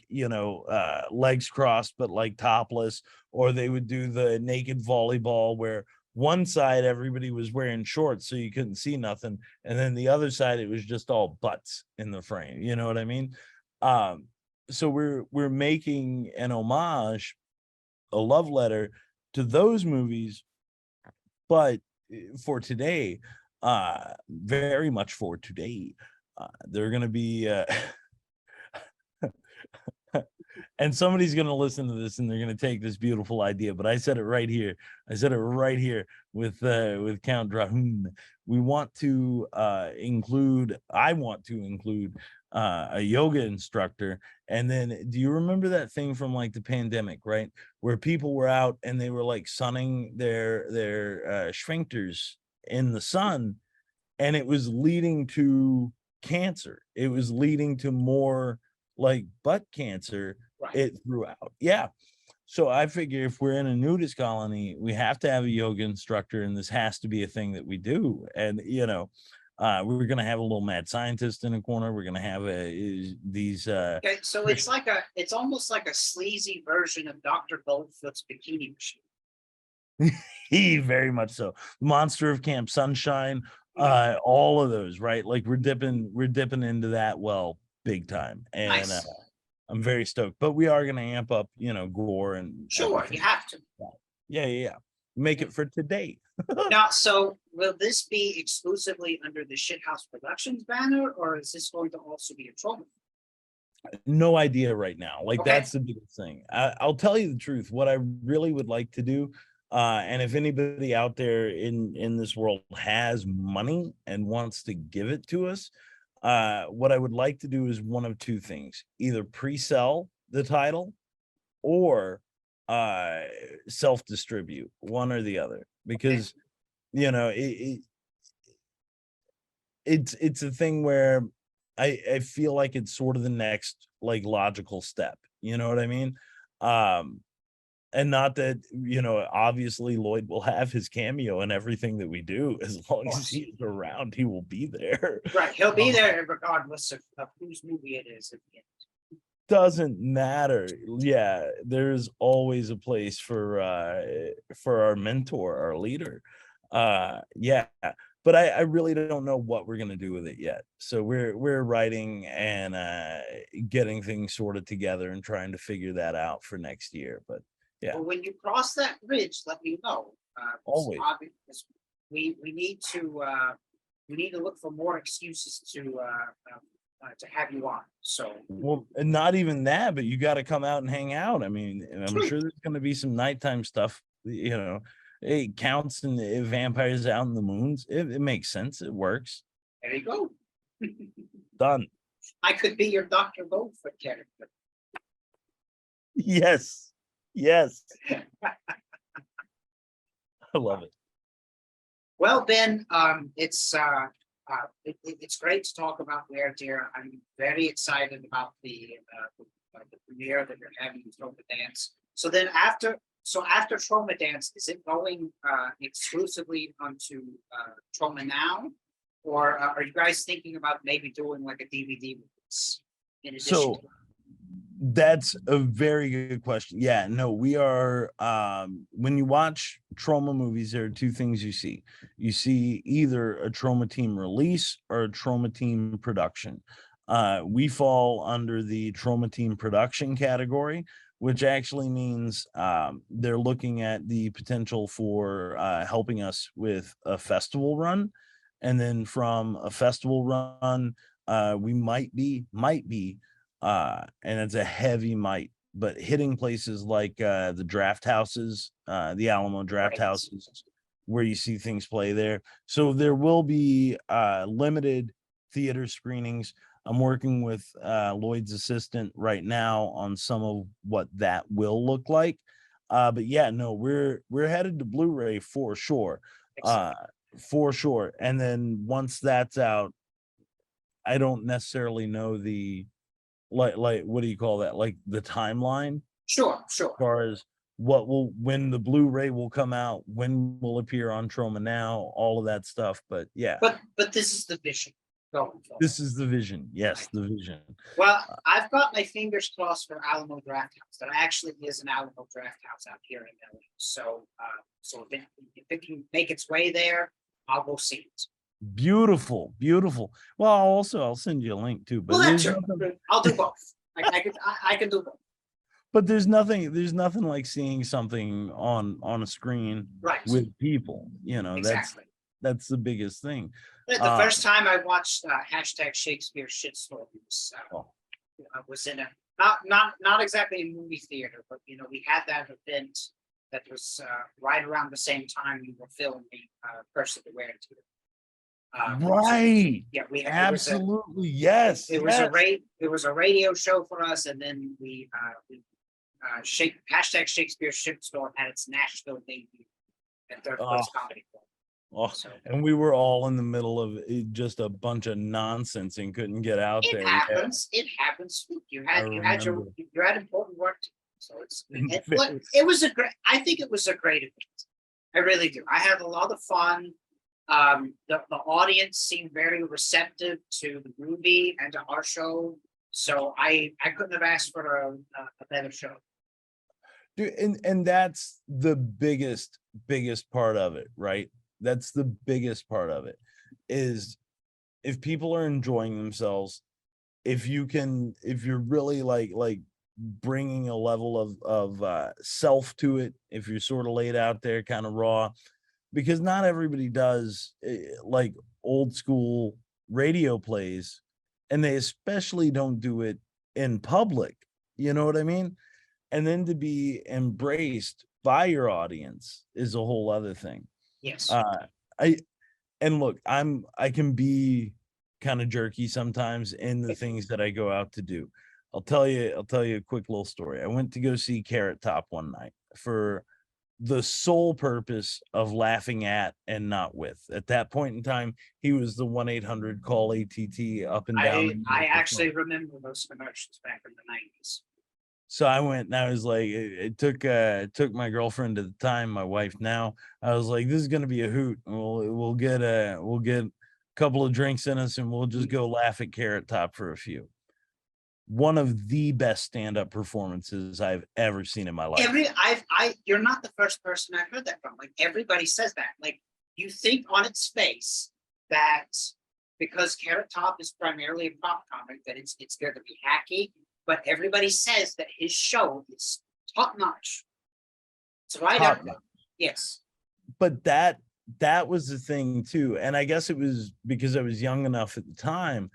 Speaker 5: legs crossed, but like topless, or they would do the naked volleyball where one side everybody was wearing shorts so you couldn't see nothing, and then the other side it was just all butts in the frame. You know what I mean? So we're making an homage, a love letter to those movies, but for today, very much for today, they're going to be and somebody's going to listen to this and they're going to take this beautiful idea, but I said it right here. I said it right here with Count Drahoon. I want to include a yoga instructor. And then, do you remember that thing from like the pandemic, right? Where people were out and they were like sunning their sphincters in the sun, and it was leading to cancer. It was leading to more like butt cancer.
Speaker 1: Right.
Speaker 5: It threw out. Yeah. So I figure if we're in a nudist colony, we have to have a yoga instructor, and this has to be a thing that we do. And we're gonna have a little mad scientist in a corner. We're gonna have these.
Speaker 1: Okay, so it's almost like a sleazy version of Dr. Goldfoot's bikini machine.
Speaker 5: He very much so. Monster of Camp Sunshine, all of those, right? Like we're dipping into that well big time, and
Speaker 1: nice.
Speaker 5: I'm very stoked. But we are gonna amp up, gore and
Speaker 1: sure everything. You have to.
Speaker 5: Yeah. Make it for today.
Speaker 1: Now, so will this be exclusively under the Shithouse Productions banner, or is this going to also be a Troma?
Speaker 5: No idea right now. Like,
Speaker 1: okay.
Speaker 5: That's the biggest thing. I'll tell you the truth. What I really would like to do, and if anybody out there in this world has money and wants to give it to us, what I would like to do is one of two things: either pre-sell the title or self-distribute, one or the other, because it's a thing where I feel like it's sort of the next like logical step. You know what I mean? And not that, obviously Lloyd will have his cameo in everything that we do. As long as he's around, he will be there.
Speaker 1: Right. He'll be there regardless of whose movie it is at the end.
Speaker 5: Doesn't matter. Yeah, there's always a place for our mentor, our leader. Yeah, but I really don't know what we're gonna do with it yet. So we're writing and getting things sorted together and trying to figure that out for next year. But yeah,
Speaker 1: well, when you cross that bridge, let me know.
Speaker 5: Always.
Speaker 1: We need to look for more excuses to have you on. So,
Speaker 5: well, and not even that, but you got to come out and hang out. I mean, I'm sure there's going to be some nighttime stuff. It counts, and vampires out in the moons. It makes sense. It works.
Speaker 1: There you go.
Speaker 5: Done.
Speaker 1: I could be your Dr. Goldfoot character.
Speaker 5: Yes. I love it.
Speaker 1: Well, Ben, it's great to talk about Weredeer. I'm very excited about the premiere that you're having in Troma Dance. So then after Troma Dance, is it going exclusively onto Troma Now, or are you guys thinking about maybe doing like a DVD release in addition
Speaker 5: So
Speaker 1: to
Speaker 5: that's a very good question. Yeah, no, we are when you watch Troma movies, there are two things you see. You see either a Troma team release or a Troma team production. We fall under the Troma team production category, which actually means they're looking at the potential for helping us with a festival run. And then from a festival run, we might be and it's a heavy might, but hitting places like the draft houses, the Alamo draft
Speaker 1: Right.
Speaker 5: houses, where you see things play there. So there will be limited theater screenings. I'm working with Lloyd's assistant right now on some of what that will look like. But yeah, no, we're headed to Blu-ray for sure.
Speaker 1: Excellent.
Speaker 5: For sure. And then once that's out, I don't necessarily know the like what do you call that? Like the timeline
Speaker 1: Sure.
Speaker 5: as far as when the Blu-ray will come out, when will appear on Troma Now, all of that stuff. But yeah,
Speaker 1: But this is the vision going forward.
Speaker 5: this is the vision. Yes, the vision.
Speaker 1: Well, I've got my fingers crossed for Alamo Draft House. There actually is an Alamo Draft House out here in LA. So, if it can make its way there, I'll go see it.
Speaker 5: Beautiful, beautiful. Well, I'll send you a link too. But
Speaker 1: Well, that's
Speaker 5: there's
Speaker 1: true.
Speaker 5: nothing,
Speaker 1: I'll do both. I can do both.
Speaker 5: but there's nothing like seeing something on a screen
Speaker 1: Right.
Speaker 5: with people.
Speaker 1: Exactly.
Speaker 5: That's the biggest thing.
Speaker 1: The first time I watched hashtag Shakespeare shitstorm was in a not exactly a movie theater, but we had that event that was right around the same time we were filming Curse of the Weredeer.
Speaker 5: Right.
Speaker 1: Yeah, we had
Speaker 5: Absolutely. Yes.
Speaker 1: It was a radio show for us, and then hashtag Shakespeare shitstorm had its Nashville debut at Third Place Comedy Club.
Speaker 5: Oh,
Speaker 1: So
Speaker 5: and we were all in the middle of just a bunch of nonsense and couldn't get out there.
Speaker 1: it happens. It happens. You had important work to do. So it was a great. I think it was a great event. I really do. I had a lot of fun. The audience seemed very receptive to the movie and to our show. So I couldn't have asked for a better show.
Speaker 5: Dude, and that's the biggest part of it, right? That's the biggest part of it is if people are enjoying themselves, if you're really like bringing a level of self to it, if you're sort of laid out there kind of raw, because not everybody does like old school radio plays, and they especially don't do it in public. You know what I mean? And then to be embraced by your audience is a whole other thing.
Speaker 1: Yes.
Speaker 5: I can be kind of jerky sometimes in the things that I go out to do. I'll tell you a quick little story. I went to go see Carrot Top one night for the sole purpose of laughing at and not with. At that point in time, he was the 1-800 call ATT up and down.
Speaker 1: I actually remember those commercials back in the 90s.
Speaker 5: So I went and I was like, it took my girlfriend at the time, my wife now. I was like, this is gonna be a hoot. We'll get a couple of drinks in us and we'll just go laugh at Carrot Top for a few. One of the best stand-up performances I've ever seen in my life.
Speaker 1: You're not the first person I've heard that from. Like everybody says that. Like you think on its face that because Carrot Top is primarily a pop comic, that it's going to be hacky. But everybody says that his show is top notch. It's right up there. Yes.
Speaker 5: But that was the thing too. And I guess it was because I was young enough at the time.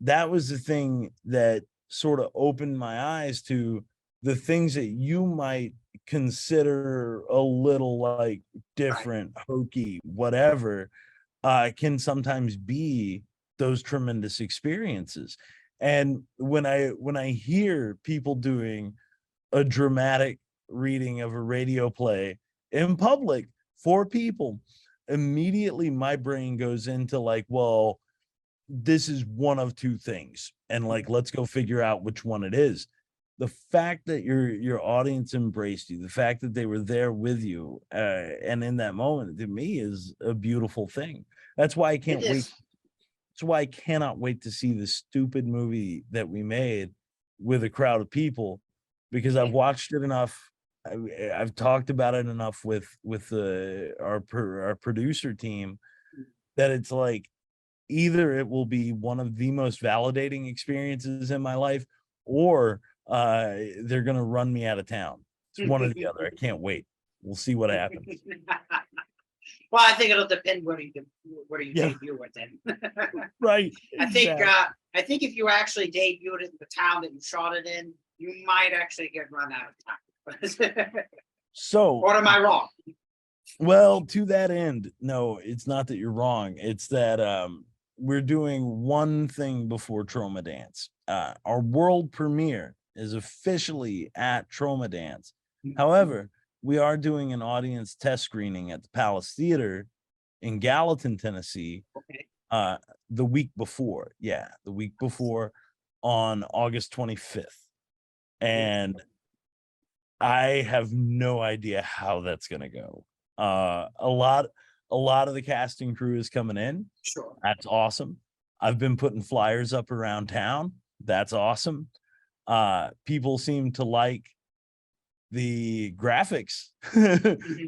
Speaker 5: That was the thing that sort of opened my eyes to the things that you might consider a little like different, hokey, whatever, can sometimes be those tremendous experiences. And when I hear people doing a dramatic reading of a radio play in public for people, immediately my brain goes into like, well, this is one of two things. And like, let's go figure out which one it is. The fact that your audience embraced you, the fact that they were there with you, and in that moment, to me is a beautiful thing. That's why I can't wait That's why I cannot wait to see the stupid movie that we made with a crowd of people, because I've watched it enough. I've talked about it enough with our producer team that it's like either it will be one of the most validating experiences in my life, or they're gonna run me out of town. It's one or the other. I can't wait. We'll see what happens.
Speaker 1: Well, I think it'll depend where you
Speaker 5: Yeah.
Speaker 1: debut it then.
Speaker 5: Right.
Speaker 1: I think
Speaker 5: exactly.
Speaker 1: I think if you actually debuted it in the town that you shot it in, you might actually get run out of time.
Speaker 5: So,
Speaker 1: Or am I wrong?
Speaker 5: well, to that end, no, it's not that you're wrong. It's that we're doing one thing before Troma Dance. Our world premiere is officially at Troma Dance. However, we are doing an audience test screening at the Palace Theater in Gallatin, Tennessee,
Speaker 1: Okay.
Speaker 5: the week before. Yeah, the week before, on August 25th. And I have no idea how that's gonna go. A lot of the casting crew is coming in.
Speaker 1: Sure.
Speaker 5: That's awesome. I've been putting flyers up around town. That's awesome. People seem to like the graphics.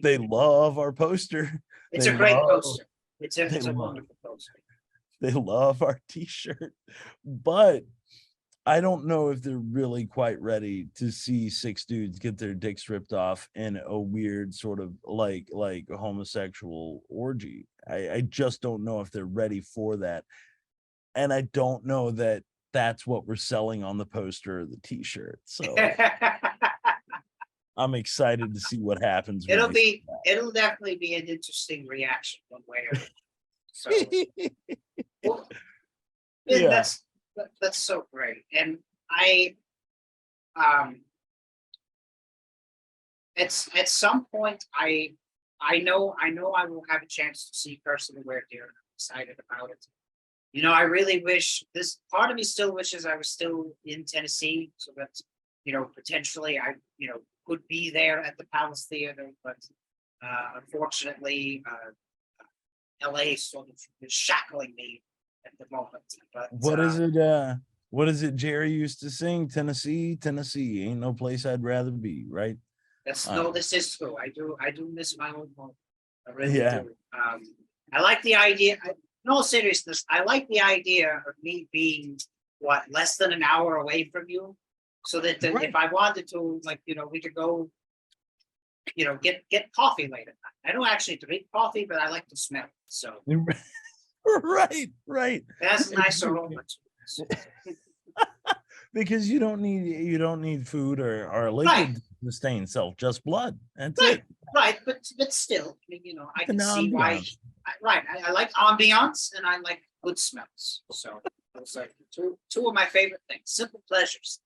Speaker 5: They love our poster.
Speaker 1: It's
Speaker 5: They
Speaker 1: a great
Speaker 5: love-
Speaker 1: poster. It's
Speaker 5: they
Speaker 1: a
Speaker 5: love-
Speaker 1: wonderful poster.
Speaker 5: They love our t-shirt, but I don't know if they're really quite ready to see 6 dudes get their dicks ripped off in a weird sort of like homosexual orgy. I just don't know if they're ready for that. And I don't know that that's what we're selling on the poster or the t-shirt. So I'm excited to see what happens. when
Speaker 1: It'll definitely be an interesting reaction one way or the other. So well,
Speaker 5: Yeah.
Speaker 1: that's so great. And at some point I know I will have a chance to see Curse of the Weredeer. I'm excited about it. You know, I really wish this part of me still wishes I was still in Tennessee so that, you know, potentially I, you know, could be there at the Palace Theater, but unfortunately, LA sort of is shackling me at the moment. But
Speaker 5: What is it? What is it Jerry used to sing? Tennessee, Tennessee, ain't no place I'd rather be, right?
Speaker 1: This is true. I do miss my own home. I really
Speaker 5: Yeah.
Speaker 1: do. I like the idea. In all seriousness, I like the idea of me being less than an hour away from you, so that
Speaker 5: Right.
Speaker 1: if I wanted to, like, you know, we could go, you know, get coffee later. I don't actually drink coffee, but I like to smell it. So
Speaker 5: Right.
Speaker 1: it has a nice aroma to it.
Speaker 5: Because you don't need food or liquid to sustain self, just blood. That's it.
Speaker 1: Right, but still, I mean, you know, I can
Speaker 5: An
Speaker 1: see why.
Speaker 5: ambiance.
Speaker 1: I like ambiance and I like good smells. So those are two of my favorite things. Simple pleasures.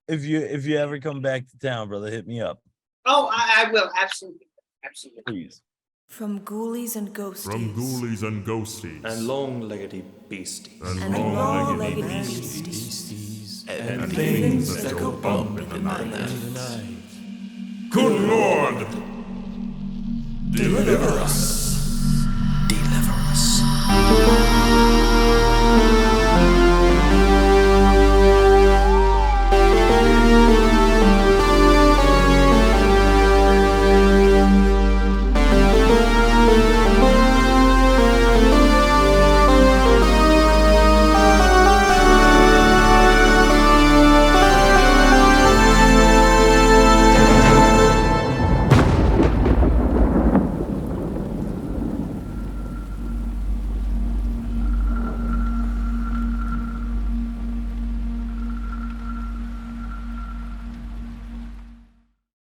Speaker 5: If you ever come back to town, brother, hit me up,
Speaker 1: Oh, I will absolutely.
Speaker 5: please.
Speaker 2: From ghoulies and ghosties.
Speaker 4: From ghoulies and ghosties.
Speaker 3: And long-leggedy beasties.
Speaker 2: And long-legged beasties.
Speaker 3: And
Speaker 4: things that go bump in the night. Good Lord! Deliver us!